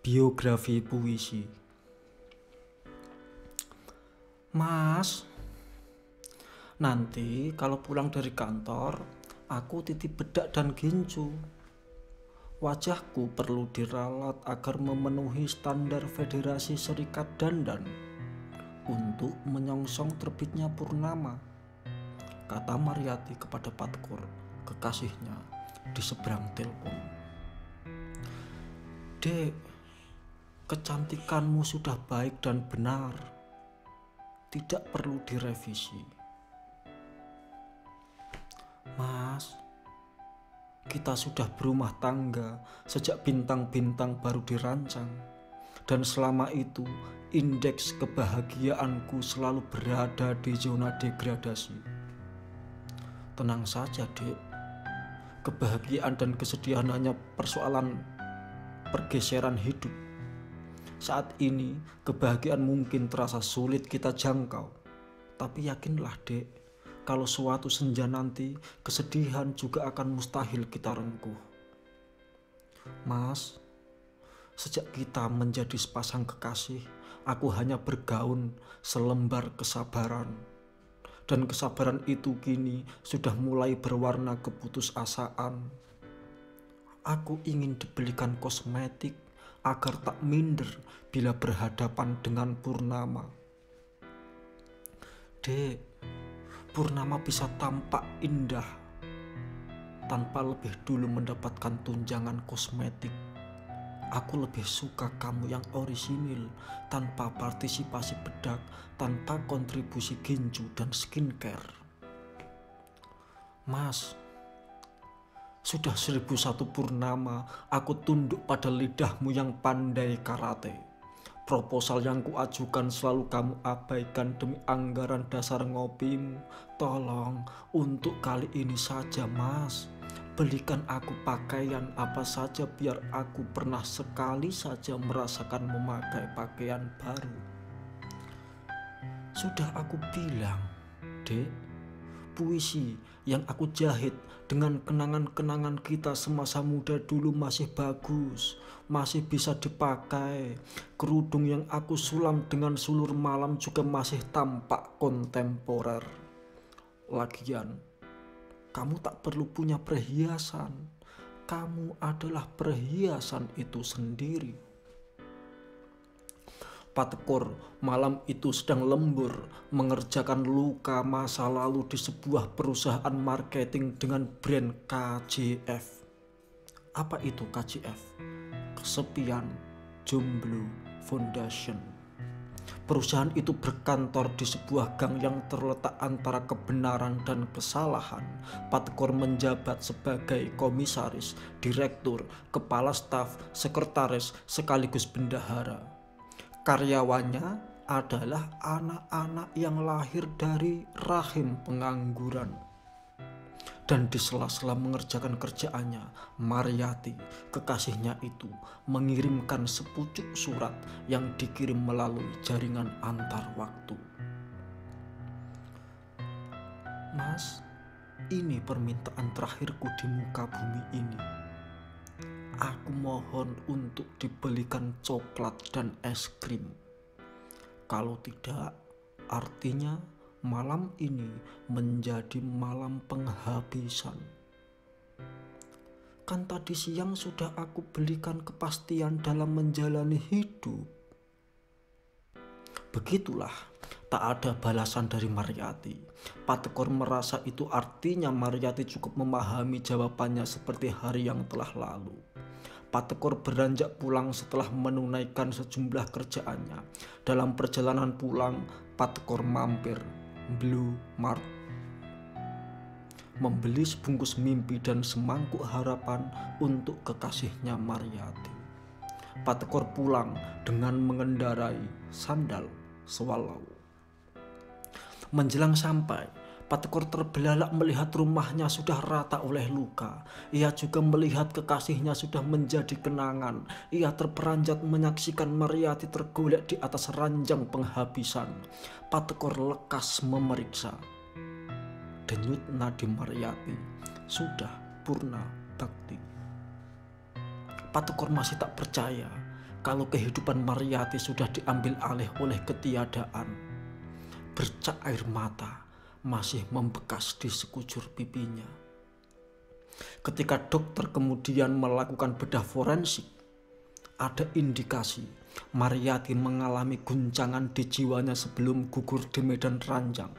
Biografi puisi. Mas, nanti kalau pulang dari kantor, aku titip bedak dan gincu. Wajahku perlu diralat agar memenuhi standar Federasi Serikat Dandan untuk menyongsong terbitnya purnama, kata Mariati kepada Patkur, kekasihnya, di seberang telepon. Dek, kecantikanmu sudah baik dan benar, tidak perlu direvisi. Mas, kita sudah berumah tangga sejak bintang-bintang baru dirancang, dan selama itu indeks kebahagiaanku selalu berada di zona degradasi. Tenang saja, Dek. Kebahagiaan dan kesedihan hanya persoalan pergeseran hidup. Saat ini kebahagiaan mungkin terasa sulit kita jangkau, tapi yakinlah, Dek, kalau suatu senja nanti kesedihan juga akan mustahil kita rengkuh. Mas, sejak kita menjadi sepasang kekasih, aku hanya bergaun selembar kesabaran. Dan kesabaran itu kini sudah mulai berwarna keputusasaan. Aku ingin dibelikan kosmetik agar tak minder bila berhadapan dengan purnama. Dek, purnama bisa tampak indah tanpa lebih dulu mendapatkan tunjangan kosmetik. Aku lebih suka kamu yang orisinil, tanpa partisipasi bedak, tanpa kontribusi ginju dan skincare. Mas, sudah 1001 purnama aku tunduk pada lidahmu yang pandai karate. Proposal yang kuajukan selalu kamu abaikan demi anggaran dasar ngopimu. Tolong, untuk kali ini saja, Mas. Belikan aku pakaian apa saja biar aku pernah sekali saja merasakan memakai pakaian baru. Sudah aku bilang, Dek, puisi yang aku jahit dengan kenangan-kenangan kita semasa muda dulu masih bagus, masih bisa dipakai. Kerudung yang aku sulam dengan sulur malam juga masih tampak kontemporer. Lagian, kamu tak perlu punya perhiasan. Kamu adalah perhiasan itu sendiri. Patkur malam itu sedang lembur mengerjakan luka masa lalu di sebuah perusahaan marketing dengan brand KJF. Apa itu KJF? Kesepian Jomblo Foundation. Perusahaan itu berkantor di sebuah gang yang terletak antara kebenaran dan kesalahan. Patkur menjabat sebagai komisaris, direktur, kepala staf, sekretaris, sekaligus bendahara. Karyawannya adalah anak-anak yang lahir dari rahim pengangguran. Dan di sela-sela mengerjakan kerjaannya, Mariati, kekasihnya itu, mengirimkan sepucuk surat yang dikirim melalui jaringan antar waktu. Mas, ini permintaan terakhirku di muka bumi ini. Aku mohon untuk dibelikan coklat dan es krim. Kalau tidak, artinya malam ini menjadi malam penghabisan. Kan tadi siang sudah aku belikan kepastian dalam menjalani hidup. Begitulah, tak ada balasan dari Mariati. Patkur merasa itu artinya Mariati cukup memahami jawabannya seperti hari yang telah lalu. Patkur beranjak pulang setelah menunaikan sejumlah kerjaannya. Dalam perjalanan pulang, Patkur mampir Blue Mart, membeli sebungkus mimpi dan semangkuk harapan untuk kekasihnya Mariati. Patkur pulang dengan mengendarai sandal swallow. Menjelang sampai, Patkur terbelalak melihat rumahnya sudah rata oleh luka. Ia juga melihat kekasihnya sudah menjadi kenangan. Ia terperanjat menyaksikan Mariati tergolek di atas ranjang penghabisan. Patkur lekas memeriksa. Denyut nadi Mariati sudah purna bakti. Patkur masih tak percaya kalau kehidupan Mariyati sudah diambil alih oleh ketiadaan. Bercak air mata masih membekas di sekujur pipinya. Ketika dokter kemudian melakukan bedah forensik, ada indikasi Mariyati mengalami guncangan di jiwanya sebelum gugur di medan ranjang.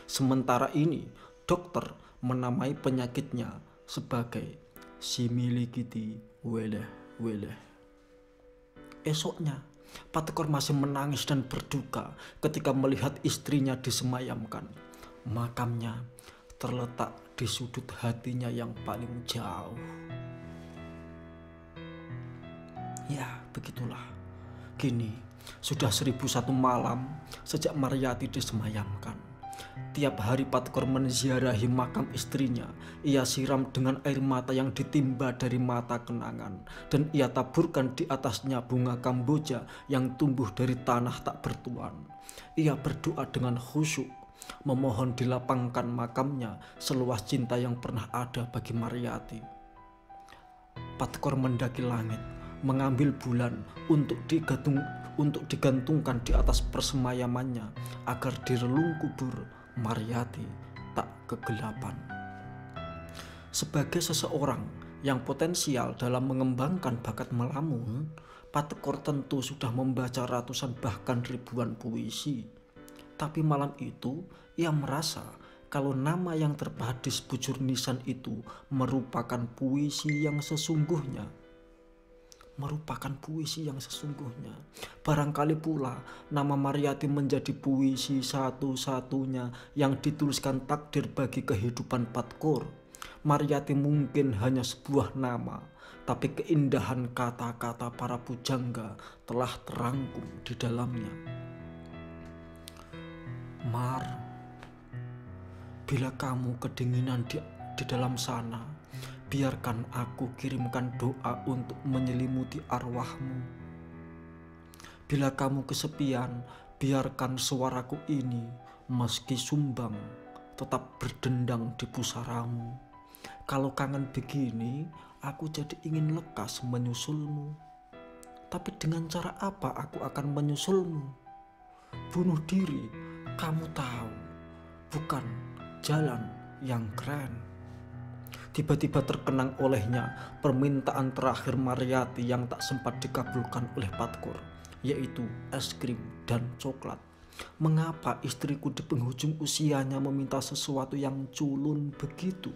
Sementara ini, dokter menamai penyakitnya sebagai similikiti weleh-weleh. Esoknya, Patekor masih menangis dan berduka ketika melihat istrinya disemayamkan. Makamnya terletak di sudut hatinya yang paling jauh. Ya, begitulah. Kini, sudah 1001 malam sejak Mariyati disemayamkan. Tiap hari Patekor menziarahi makam istrinya. Ia siram dengan air mata yang ditimba dari mata kenangan, dan ia taburkan di atasnya bunga kamboja yang tumbuh dari tanah tak bertuan. Ia berdoa dengan khusyuk, memohon dilapangkan makamnya seluas cinta yang pernah ada bagi Mariyati. Patekor mendaki langit, mengambil bulan untuk digantungkan di atas persemayamannya agar di relung kubur Mariyati tak kegelapan. Sebagai seseorang yang potensial dalam mengembangkan bakat melamun, Patekor tentu sudah membaca ratusan bahkan ribuan puisi. Tapi malam itu ia merasa kalau nama yang terpahat di sebujur nisan itu merupakan puisi yang sesungguhnya. Barangkali pula nama Mariyati menjadi puisi satu-satunya yang dituliskan takdir bagi kehidupan Patekor. Mariyati mungkin hanya sebuah nama, tapi keindahan kata-kata para pujangga telah terangkum di dalamnya. Mar, bila kamu kedinginan di dalam sana, biarkan aku kirimkan doa untuk menyelimuti arwahmu. Bila kamu kesepian, biarkan suaraku ini, meski sumbang, tetap berdendang di pusaramu. Kalau kangen begini, aku jadi ingin lekas menyusulmu. Tapi dengan cara apa aku akan menyusulmu? Bunuh diri, kamu tahu, bukan jalan yang keren. Tiba-tiba terkenang olehnya permintaan terakhir Mariyati yang tak sempat dikabulkan oleh Patekor, yaitu es krim dan coklat. Mengapa istriku di penghujung usianya meminta sesuatu yang culun begitu?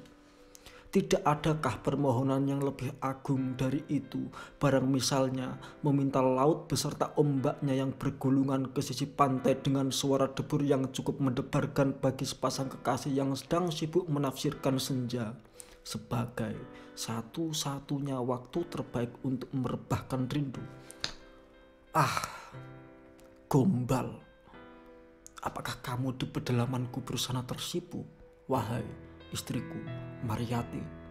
Tidak adakah permohonan yang lebih agung dari itu? Barang misalnya meminta laut beserta ombaknya yang bergulungan ke sisi pantai dengan suara debur yang cukup mendebarkan bagi sepasang kekasih yang sedang sibuk menafsirkan senja sebagai satu-satunya waktu terbaik untuk merebahkan rindu. Ah, gombal. Apakah kamu di pedalaman kubur sana tersipu, wahai istriku Mariyati?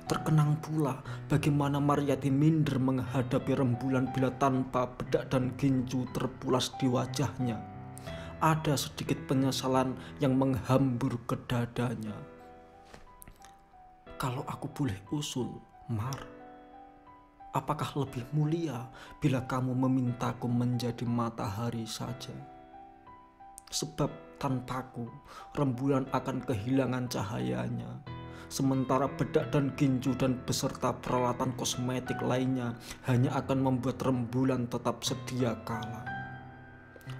Terkenang pula bagaimana Mariyati minder menghadapi rembulan bila tanpa bedak dan gincu terpulas di wajahnya. Ada sedikit penyesalan yang menghambur ke dadanya. Kalau aku boleh usul, Mar, apakah lebih mulia bila kamu memintaku menjadi matahari saja? Sebab tanpaku, rembulan akan kehilangan cahayanya. Sementara bedak dan gincu dan beserta peralatan kosmetik lainnya hanya akan membuat rembulan tetap sedia kala.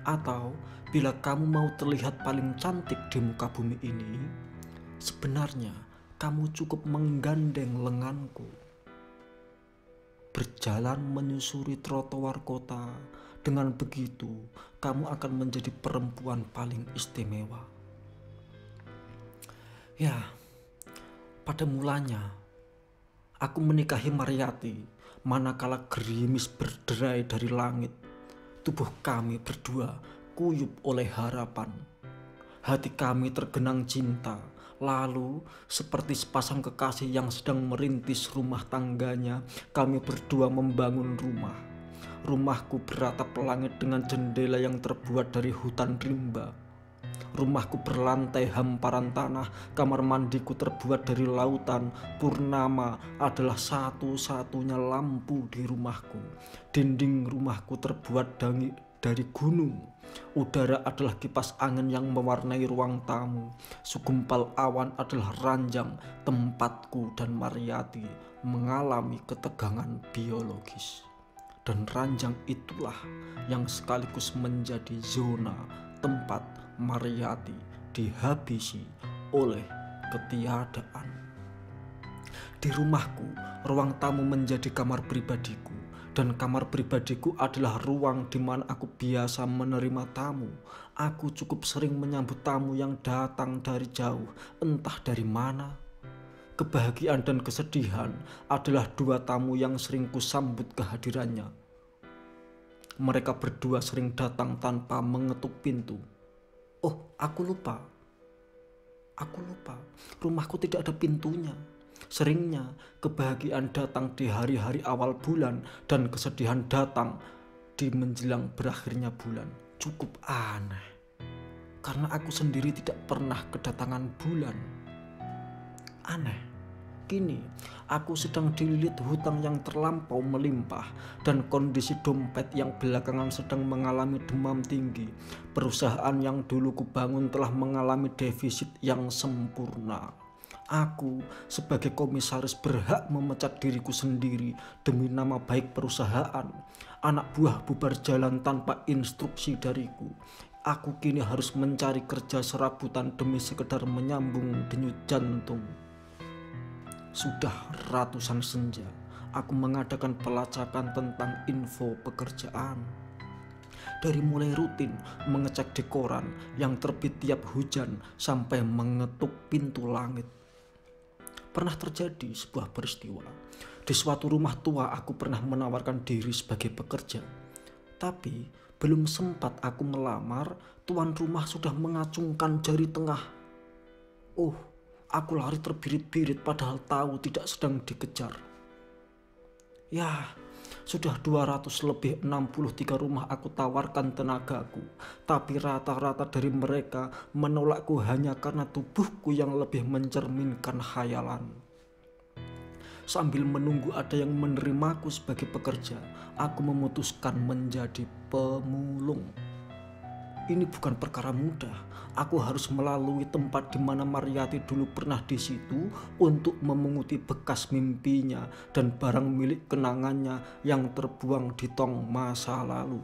Atau bila kamu mau terlihat paling cantik di muka bumi ini, sebenarnya kamu cukup menggandeng lenganku. Berjalan menyusuri trotoar kota. Dengan begitu, kamu akan menjadi perempuan paling istimewa. Ya, pada mulanya, aku menikahi Mariyati manakala gerimis berderai dari langit. Tubuh kami berdua kuyup oleh harapan. Hati kami tergenang cinta. Lalu, seperti sepasang kekasih yang sedang merintis rumah tangganya, kami berdua membangun rumah. Rumahku beratap langit dengan jendela yang terbuat dari hutan rimba. Rumahku berlantai hamparan tanah, kamar mandiku terbuat dari lautan. Purnama adalah satu-satunya lampu di rumahku. Dinding rumahku terbuat dari gunung. Udara adalah kipas angin yang mewarnai ruang tamu. Segumpal awan adalah ranjang tempatku dan Mariyati mengalami ketegangan biologis. Dan ranjang itulah yang sekaligus menjadi zona tempat Mariyati dihabisi oleh ketiadaan. Di rumahku, ruang tamu menjadi kamar pribadiku, dan kamar pribadiku adalah ruang di mana aku biasa menerima tamu. Aku cukup sering menyambut tamu yang datang dari jauh, entah dari mana. Kebahagiaan dan kesedihan adalah dua tamu yang sering kusambut kehadirannya. Mereka berdua sering datang tanpa mengetuk pintu. Oh, aku lupa. Rumahku tidak ada pintunya. Seringnya kebahagiaan datang di hari-hari awal bulan dan kesedihan datang di menjelang berakhirnya bulan. Cukup aneh. Karena aku sendiri tidak pernah kedatangan bulan. Aneh. Kini, aku sedang dililit hutang yang terlampau melimpah dan kondisi dompet yang belakangan sedang mengalami demam tinggi. Perusahaan yang dulu kubangun telah mengalami defisit yang sempurna. Aku sebagai komisaris berhak memecat diriku sendiri demi nama baik perusahaan. Anak buah bubar jalan tanpa instruksi dariku. Aku kini harus mencari kerja serabutan demi sekedar menyambung denyut jantung. Sudah ratusan senja, aku mengadakan pelacakan tentang info pekerjaan. Dari mulai rutin mengecek di koran yang terbit tiap hujan sampai mengetuk pintu langit. Pernah terjadi sebuah peristiwa. Di suatu rumah tua aku pernah menawarkan diri sebagai pekerja. Tapi belum sempat aku melamar, tuan rumah sudah mengacungkan jari tengah. Oh, aku lari terbirit-birit padahal tahu tidak sedang dikejar. Ya, sudah 263 rumah aku tawarkan tenagaku. Tapi rata-rata dari mereka menolakku hanya karena tubuhku yang lebih mencerminkan khayalan. Sambil menunggu ada yang menerimaku sebagai pekerja, aku memutuskan menjadi pemulung. Ini bukan perkara mudah. Aku harus melalui tempat di mana Mariyati dulu pernah di situ untuk memunguti bekas mimpinya dan barang milik kenangannya yang terbuang di tong masa lalu.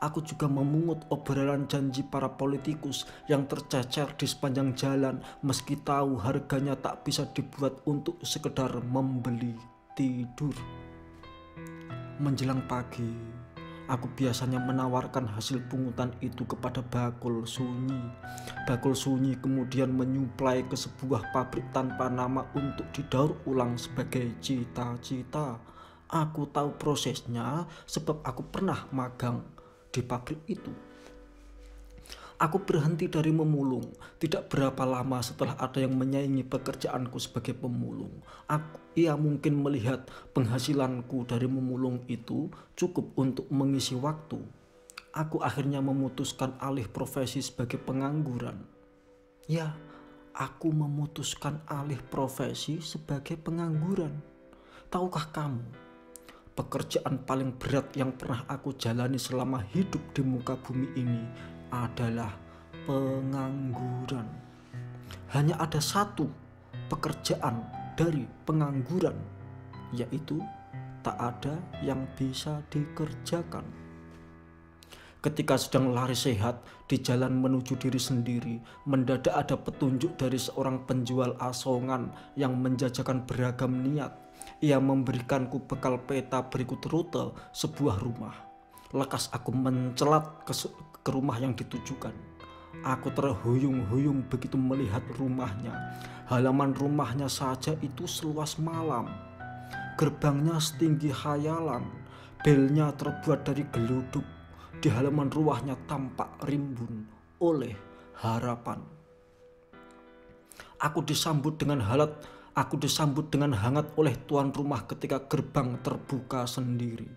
Aku juga memungut obrolan janji para politikus yang tercecer di sepanjang jalan meski tahu harganya tak bisa dibuat untuk sekedar membeli tidur. Menjelang pagi, aku biasanya menawarkan hasil pungutan itu kepada bakul sunyi. Bakul sunyi kemudian menyuplai ke sebuah pabrik tanpa nama untuk didaur ulang sebagai cita-cita. Aku tahu prosesnya sebab aku pernah magang di pabrik itu. Aku berhenti dari memulung tidak berapa lama setelah ada yang menyaingi pekerjaanku sebagai pemulung. Ia mungkin melihat penghasilanku dari memulung itu cukup untuk mengisi waktu. Aku akhirnya memutuskan alih profesi sebagai pengangguran. Ya, aku memutuskan alih profesi sebagai pengangguran. Tahukah kamu, pekerjaan paling berat yang pernah aku jalani selama hidup di muka bumi ini adalah pengangguran. Hanya ada satu pekerjaan dari pengangguran, yaitu tak ada yang bisa dikerjakan. Ketika sedang lari sehat di jalan menuju diri sendiri, mendadak ada petunjuk dari seorang penjual asongan yang menjajakan beragam niat. Ia memberikanku bekal peta berikut rute sebuah rumah. Lekas aku mencelat ke rumah yang ditujukan. Aku terhuyung-huyung begitu melihat rumahnya. Halaman rumahnya saja itu seluas malam. Gerbangnya setinggi khayalan. Belnya terbuat dari geluduk. Di halaman rumahnya tampak rimbun oleh harapan. Aku disambut dengan hangat oleh tuan rumah ketika gerbang terbuka sendiri.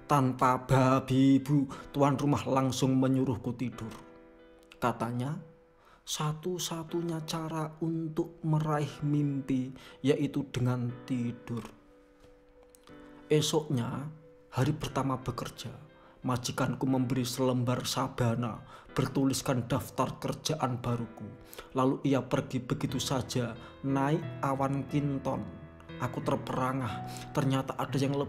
Tanpa babi bu, tuan rumah langsung menyuruhku tidur. Katanya, satu-satunya cara untuk meraih mimpi yaitu dengan tidur. Esoknya, hari pertama bekerja, majikanku memberi selembar sabana bertuliskan daftar kerjaan baruku. Lalu ia pergi begitu saja, naik awan kinton. Aku terperangah, ternyata ada yang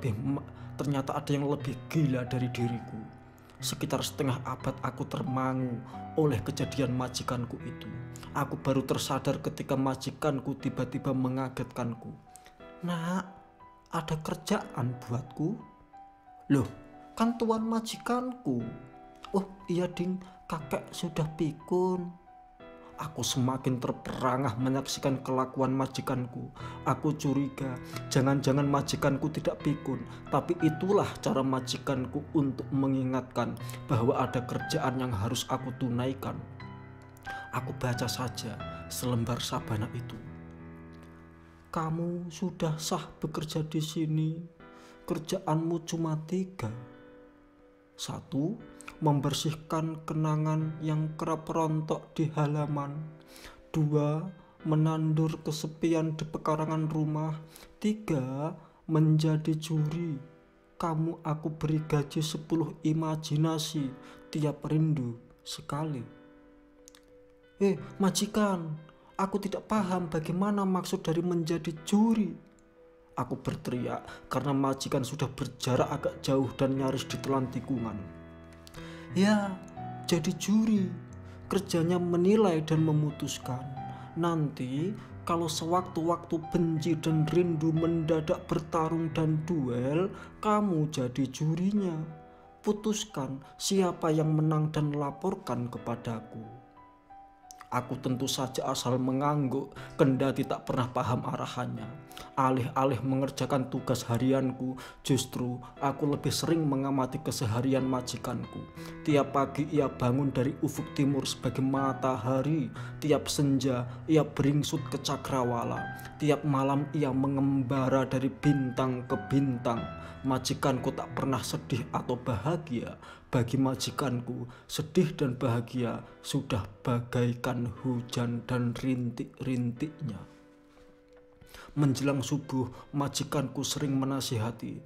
lebih gila dari diriku. Sekitar setengah abad aku termangu oleh kejadian majikanku itu. Aku baru tersadar ketika majikanku tiba-tiba mengagetkanku. "Nak, ada kerjaan buatku?" "Loh, kan tuan majikanku." "Oh iya ding, kakek sudah pikun." Aku semakin terperangah menyaksikan kelakuan majikanku. Aku curiga, jangan-jangan majikanku tidak pikun, tapi itulah cara majikanku untuk mengingatkan bahwa ada kerjaan yang harus aku tunaikan. Aku baca saja selembar sabana itu. "Kamu sudah sah bekerja di sini. Kerjaanmu cuma 3. 1. Membersihkan kenangan yang kerap rontok di halaman. 2. Menandur kesepian di pekarangan rumah. 3. Menjadi juri. Kamu aku beri gaji 10 imajinasi tiap rindu sekali." Majikan, aku tidak paham bagaimana maksud dari menjadi juri." Aku berteriak karena majikan sudah berjarak agak jauh dan nyaris ditelan tikungan. "Ya, jadi juri. Kerjanya menilai dan memutuskan. Nanti kalau sewaktu-waktu benci dan rindu mendadak bertarung dan duel, kamu jadi jurinya. Putuskan siapa yang menang dan laporkan kepadaku." Aku tentu saja asal mengangguk, kendati tak pernah paham arahannya. Alih-alih mengerjakan tugas harianku, justru aku lebih sering mengamati keseharian majikanku. Tiap pagi ia bangun dari ufuk timur sebagai matahari. Tiap senja ia beringsut ke cakrawala. Tiap malam ia mengembara dari bintang ke bintang. Majikanku tak pernah sedih atau bahagia. Bagi majikanku, sedih dan bahagia sudah bagaikan hujan dan rintik-rintiknya. Menjelang subuh, majikanku sering menasihati,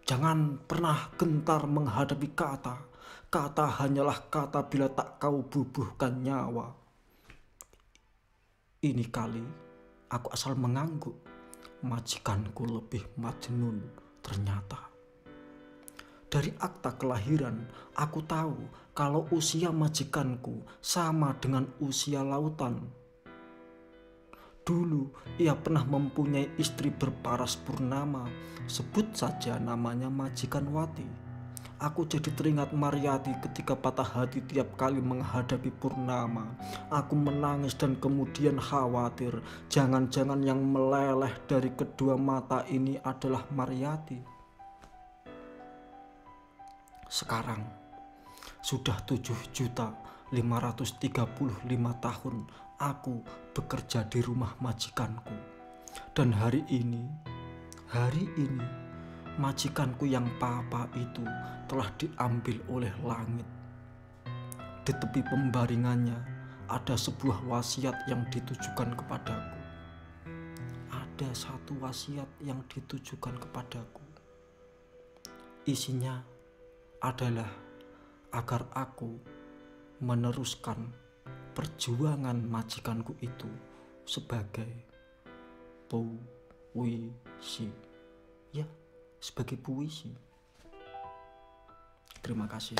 "Jangan pernah gentar menghadapi kata. Kata hanyalah kata bila tak kau bubuhkan nyawa." Ini kali aku asal mengangguk. Majikanku lebih majnun ternyata. Dari akta kelahiran, aku tahu kalau usia majikanku sama dengan usia lautan. Dulu ia pernah mempunyai istri berparas purnama, sebut saja namanya Majikan Wati. Aku jadi teringat Maryati ketika patah hati tiap kali menghadapi purnama. Aku menangis dan kemudian khawatir, jangan-jangan yang meleleh dari kedua mata ini adalah Maryati. Sekarang sudah 7.535 tahun aku bekerja di rumah majikanku. Dan hari ini majikanku yang papa itu telah diambil oleh langit. Di tepi pembaringannya ada sebuah wasiat yang ditujukan kepadaku. Ada satu wasiat yang ditujukan kepadaku. Isinya adalah agar aku meneruskan perjuangan majikanku itu sebagai puisi. Ya, sebagai puisi. Terima kasih.